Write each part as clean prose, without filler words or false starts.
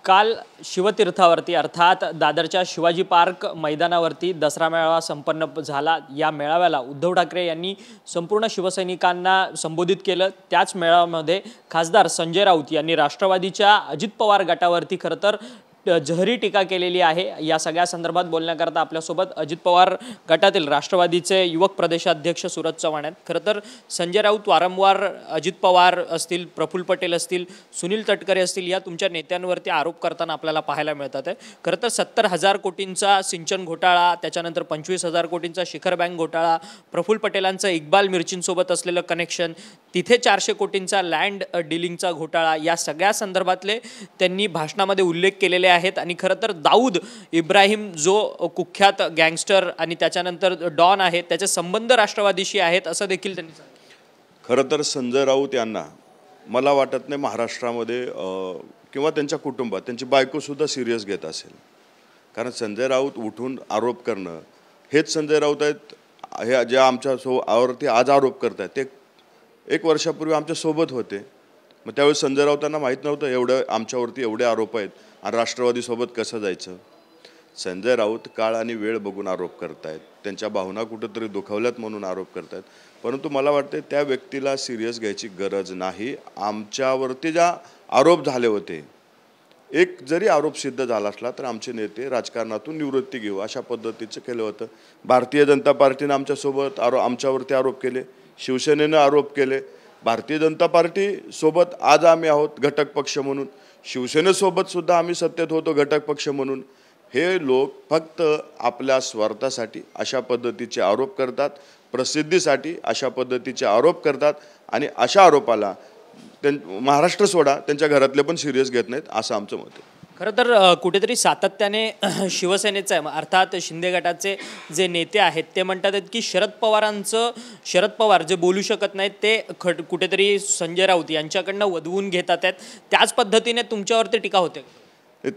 काल शिवतीर्थावरती अर्थात दादरच्या शिवाजी पार्क मैदानावरती दसरा मेळावा संपन्न झाला। या मेळाव्याला उद्धव ठाकरे यांनी संपूर्ण शिवसैनिकांना संबोधित केलं। त्याच मेळाव्यामध्ये खासदार संजय राऊत यांनी राष्ट्रवादीच्या अजित पवार गटावरती खरतर जहरी टीका केलेली आहे। या सगळ्या संदर्भात बोलण्याकरता आपल्यासोबत अजित पवार गटातील राष्ट्रवादीचे युवक प्रदेशाध्यक्ष सूरज चव्हाण आहेत। खरतर संजय राऊत वारंवार अजित पवार असतील, प्रफुल्ल पटेल असतील, सुनील तटकरे असतील या तुमच्या नेत्यांवरती आरोप करताना आपल्याला पाहायला मिळतात आहे। खरतर 70,000 कोटींचा सिंचन घोटाळा, त्याच्यानंतर 25,000 कोटींचा शिखर बँक घोटाळा, प्रफुल्ल पटेलांचं इक्बाल मिर्चींसोबत असलेलं कनेक्शन, तिथे 400 कोटींचा लँड डीलिंगचा घोटाळा, या सगळ्या संदर्भातले त्यांनी भाषणामध्ये उल्लेख केलेले आहेत। आणि खरतर दाऊद इब्राहिम जो कुख्यात गँगस्टर आणि त्याच्यानंतर डॉन आहे, त्याचे संबंध राष्ट्रवादीशी आहेत असं देखील त्यांनी सांगितलं। खरं तर संजय राऊत यांना मला वाटत नाही महाराष्ट्रामध्ये किंवा त्यांच्या कुटुंबात त्यांची बायकोसुद्धा सिरियस घेत असेल। कारण संजय राऊत उठून आरोप करणं हेच संजय राऊत आहेत। हे जे आमच्यावरती आज आरोप करत आहेत ते 1 वर्षापूर्वी आमच्यासोबत होते। मग त्यावेळी संजय राऊतांना माहीत नव्हतं एवढं आमच्यावरती एवढे आरोप आहेत आणि राष्ट्रवादीसोबत कसं जायचं। संजय राऊत काळ आणि वेळ बघून आरोप करत आहेत, त्यांच्या भावना कुठंतरी दुखावल्यात म्हणून आरोप करत आहेत। परंतु मला वाटते त्या व्यक्तीला सिरियस घ्यायची गरज नाही। आमच्यावरती ज्या आरोप झाले होते, एक जरी आरोप सिद्ध झाला असला तर आमचे नेते राजकारणातून निवृत्ती घेऊ अशा पद्धतीचं केलं होतं। भारतीय जनता पार्टीने आमच्यासोबत आमच्यावरती आरोप केले, शिवसेनेनं आरोप केले। भारतीय जनता पार्टी सोबत आज आम्ही आहोत घटक पक्ष म्हणून, शिवसेनेसोबत सुद्धा आम्ही सत्तेत होतो घटक पक्ष म्हणून। हे लोक फक्त आपल्या स्वार्थासाठी अशा पद्धतीचे आरोप करतात, प्रसिद्धीसाठी अशा पद्धतीचे आरोप करतात आणि अशा आरोपाला महाराष्ट्र सोडा त्यांच्या घरातले पण सिरियस घेत नाहीत असं आमचं मत आहे। खरं तर कुठेतरी सातत्याने शिवसेनेचं अर्थात शिंदे गटाचे जे नेते आहेत ते म्हणतात की शरद पवार जे बोलू शकत नाहीत ते कुठेतरी संजय राऊत यांच्याकडनं वदवून घेतात आहेत। त्याच पद्धतीने तुमच्यावरती टीका होते।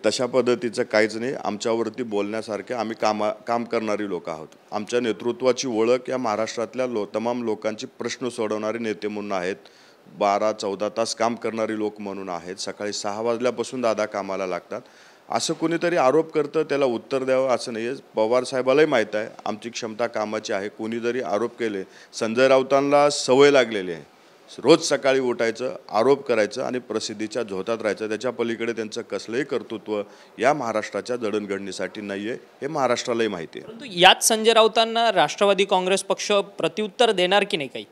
तशा पद्धतीचं काहीच नाही। आमच्यावरती बोलण्यासारखे आम्ही काम करणारी लोक आहोत। आमच्या नेतृत्वाची ओळख या महाराष्ट्रातल्या तमाम लोकांची प्रश्न सोडवणारे नेते म्हणून आहेत। 12-14 तास काम करणारी लोक म्हणून आहेत। सकाळी 6 वाजल्यापासून दादा कामाला लागतात। असं कोणीतरी आरोप करतं त्याला उत्तर द्यावं असं नाही आहे। पवार साहेबालाही माहीत आहे आमची क्षमता कामाची आहे। कोणी जरी आरोप केले, संजय राऊतांना सवय लागलेली आहे रोज सकाळी उठायचं, आरोप करायचं आणि प्रसिद्धीच्या झोतात राहायचं। त्याच्या पलीकडे त्यांचं कसलंही कर्तृत्व या महाराष्ट्राच्या जडणघडणीसाठी नाही आहे, हे महाराष्ट्रालाही माहिती आहे। परंतु याच संजय राऊतांना राष्ट्रवादी काँग्रेस पक्ष प्रत्युत्तर देणार की नाही? काही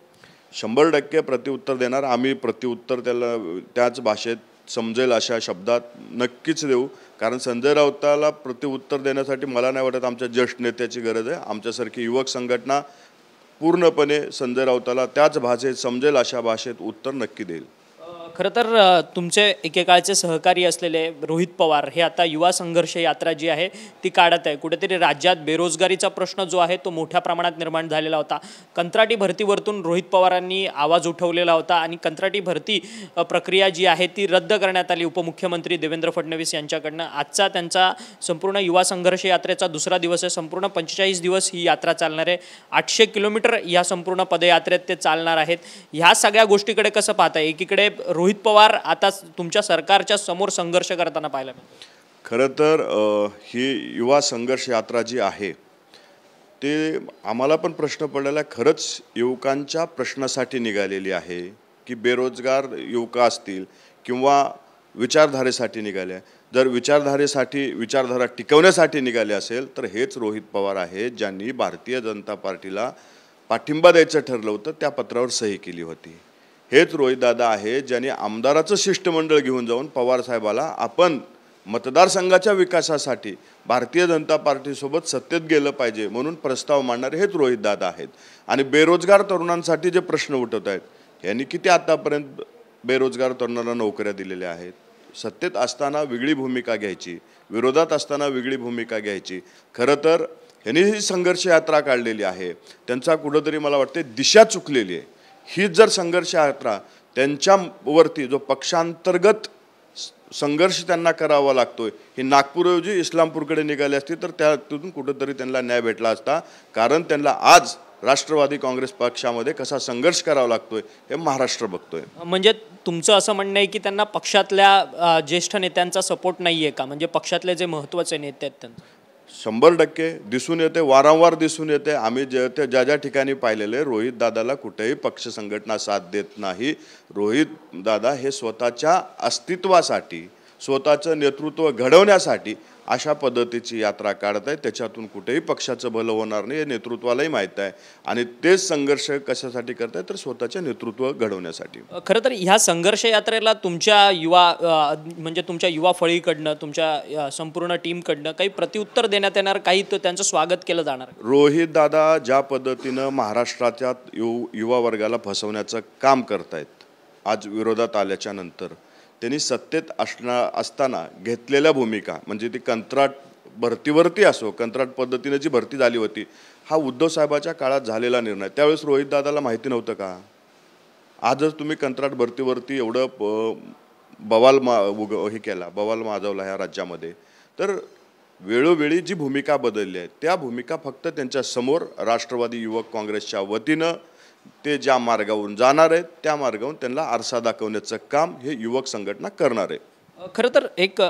100% प्रत्युत्तर देणार। आम्ही प्रत्युत्तर त्याला त्याच भाषेत समजेल अशा शब्दात नक्कीच देऊ। कारण संजय राऊताला प्रत्युत्तर देण्यासाठी मला नाही वाटत आमच्या ज्येष्ठ नेत्याची गरज आहे। आमच्यासारखी युवक संघटना पूर्णपणे संजय राऊताला त्याच भाषेत समजेल अशा भाषेत उत्तर नक्की देईल। खरं तर तुमचे एकेकाळचे सहकारी असलेले रोहित पवार हे आता युवा संघर्ष यात्रा जी आहे ती काढत आहे। कुठेतरी राज्यात बेरोजगारीचा प्रश्न जो आहे तो मोठ्या प्रमाणात निर्माण झालेला होता। कंत्राटी भरतीवरतून रोहित पवारांनी आवाज उठवलेला होता आणि कंत्राटी भरती प्रक्रिया जी आहे ती रद्द करण्यात आली उपमुख्यमंत्री देवेंद्र फडणवीस यांच्याकडनं। आजचा त्यांचा संपूर्ण युवा संघर्ष यात्रेचा दुसरा दिवस आहे। संपूर्ण 45 दिवस ही यात्रा चालणार आहे। 800 किलोमीटर या संपूर्ण पदयात्रेत ते चालणार आहेत। ह्या सगळ्या गोष्टीकडे कसं पाहता? एकीकडे रोहित पवार आता तुमच्या सरकारच्या समोर संघर्ष करताना पाहायला मिळतं। खरं तर ही युवा संघर्ष यात्रा जी आहे ते आम्हाला पण प्रश्न पडलेला आहे। खरंच युवकांच्या प्रश्नासाठी निघालेली आहे की बेरोजगार युवक असतील किंवा विचारधारेसाठी निघाले? जर विचारधारा टिकवण्यासाठी निघाले असेल तर हेच रोहित पवार आहेत ज्यांनी भारतीय जनता पार्टीला पाठिंबा द्यायचं ठरलं होतं, त्या पत्रावर सही केली होती। हेच रोहितदादा आहे ज्यांनी आमदाराचं शिष्टमंडळ घेऊन जाऊन पवार साहेबाला आपण मतदारसंघाच्या विकासासाठी भारतीय जनता पार्टीसोबत सत्तेत गेलं पाहिजे म्हणून प्रस्ताव मांडणारे हेच रोहितदादा आहेत। आणि बेरोजगार तरुणांसाठी जे प्रश्न उठवत आहेत यांनी किती आतापर्यंत बेरोजगार तरुणांना नोकऱ्या दिलेल्या आहेत? सत्तेत असताना वेगळी भूमिका घ्यायची, विरोधात असताना वेगळी भूमिका घ्यायची। खरं तर यांनी ही संघर्ष यात्रा काढलेली आहे, त्यांचा कुठंतरी मला वाटते दिशा चुकलेली आहे। ही जर संघर्ष यात्रा त्यांच्यावरती जो पक्षांतर्गत संघर्ष त्यांना करावा लागतोय ही नागपूरऐवजी इस्लामपूरकडे निघाली असती तर त्यातून कुठंतरी त्यांना न्याय भेटला असता। कारण त्यांना आज राष्ट्रवादी काँग्रेस पक्षामध्ये कसा संघर्ष करावा लागतोय हे महाराष्ट्र बघतोय. म्हणजे तुमचं असं म्हणणं आहे की त्यांना पक्षातल्या ज्येष्ठ नेत्यांचा सपोर्ट नाही आहे का? म्हणजे पक्षातले जे महत्त्वाचे नेते आहेत त्यांचे 100% दिसून येते, वारंवार दिसून येते. आम्ही ज्या ज्या ठिकाणी पाहिलेले रोहित दादाला कुठेही पक्ष संघटना साथ देत नाही. रोहित दादा हे स्वतःच्या अस्तित्वासाठी, स्वतःचं नेतृत्व घडवण्यासाठी अशा पद्धतीची यात्रा काढत आहे. त्याच्यातून कुठेही पक्षाचं भलं होणार नाही हे नेतृत्वालाही माहीत आहे आणि तेच संघर्ष कशासाठी करत आहे तर स्वतःचे नेतृत्व घडवण्यासाठी. खरं तर ह्या संघर्ष यात्रेला तुमच्या म्हणजे तुमच्या युवा फळीकडनं, तुमच्या संपूर्ण टीमकडनं काही प्रत्युत्तर देण्यात येणार, काही त्यांचं स्वागत केलं जाणार? रोहित दादा ज्या पद्धतीनं महाराष्ट्राच्या युवा वर्गाला फसवण्याचं काम करतायत, आज विरोधात आल्याच्या नंतर त्यांनी सत्तेत असताना घेतलेल्या भूमिका, म्हणजे ती कंत्राट भरतीवरती असो, कंत्राट पद्धतीने जी भरती झाली होती, हा उद्धव साहेबाच्या काळात झालेला निर्णय. त्यावेळेस रोहित दादाला माहिती नव्हतं का? आजच तुम्ही कंत्राट भरतीवरती एवढं बवाल माजवला ह्या राज्यामध्ये. तर वेळोवेळी जी भूमिका बदलली आहे त्या भूमिका फक्त त्यांच्या समोर राष्ट्रवादी युवक काँग्रेसच्या वतीनं ते ज्या मार्गावरून जाणार आहेत त्या मार्गावरून त्यांना आरसा दाखवण्याचं काम हे युवक संघटना करणार आहे. खरं तर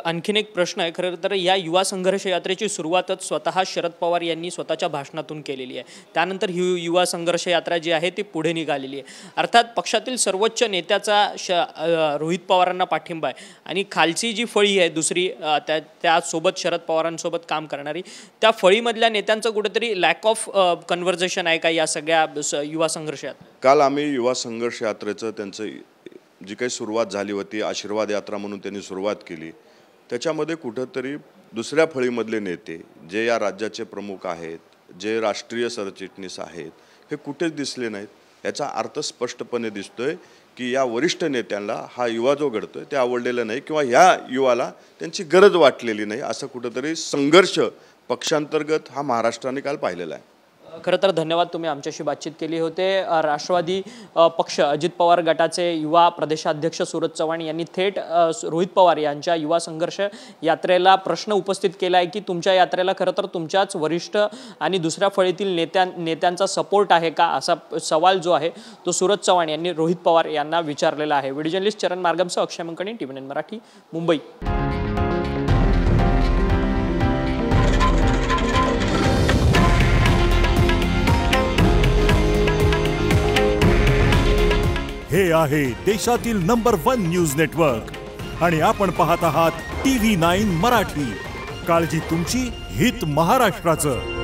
आणखीन एक प्रश्न आहे. खरं तर या युवा संघर्ष यात्रेची सुरुवातच स्वतः शरद पवार यांनी स्वतःच्या भाषणातून केलेली आहे. त्यानंतर ही युवा संघर्ष यात्रा जी आहे ती पुढे निघालेली आहे. अर्थात पक्षातील सर्वोच्च नेत्याचा रोहित पवारांना पाठिंबा आहे आणि खालची जी फळी आहे दुसरी त्यासोबत शरद पवारांसोबत काम करणारी, त्या फळीमधल्या नेत्यांचं कुठेतरी लॅक ऑफ कन्व्हर्सेशन आहे का या सगळ्या युवा संघर्ष यात्रेत? काल आम्ही युवा संघर्ष यात्रेचं त्यांचं जी काही सुरुवात झाली होती, आशीर्वाद यात्रा म्हणून त्यांनी सुरुवात केली, त्याच्यामध्ये कुठंतरी दुसऱ्या फळीमधले नेते जे या राज्याचे प्रमुख आहेत, जे राष्ट्रीय सरचिटणीस आहेत, हे कुठेच दिसले नाहीत. याचा अर्थ स्पष्टपणे दिसतोय की या वरिष्ठ नेत्यांना हा युवा जो घडतोय ते आवडलेलं नाही किंवा ह्या युवाला त्यांची गरज वाटलेली नाही. असं कुठंतरी संघर्ष पक्षांतर्गत हा महाराष्ट्राने काल पाहिलेला आहे. खरं तर धन्यवाद, तुम्ही आमच्याशी बातचीत केली होते. राष्ट्रवादी पक्ष अजित पवार गटाचे युवा प्रदेशाध्यक्ष सूरज चव्हाण यांनी थेट रोहित पवार यांच्या युवा संघर्ष यात्रेला प्रश्न उपस्थित केला आहे की तुमच्या यात्रेला खरं तर तुमच्याच वरिष्ठ आणि दुसऱ्या फळीतील नेत्यांचा सपोर्ट आहे का, असा सवाल जो आहे तो सूरज चव्हाण यांनी रोहित पवार यांना विचारलेला आहे. व्हिडिओ जर्नलिस्ट चरण मार्गमसह अक्षय मंकणी, TVN मराठी, मुंबई. हे आहे देशातील नंबर 1 न्यूज नेटवर्क आणि आपण पाहत आहात TV9 मराठी. काळजी तुमची, हित महाराष्ट्राचं.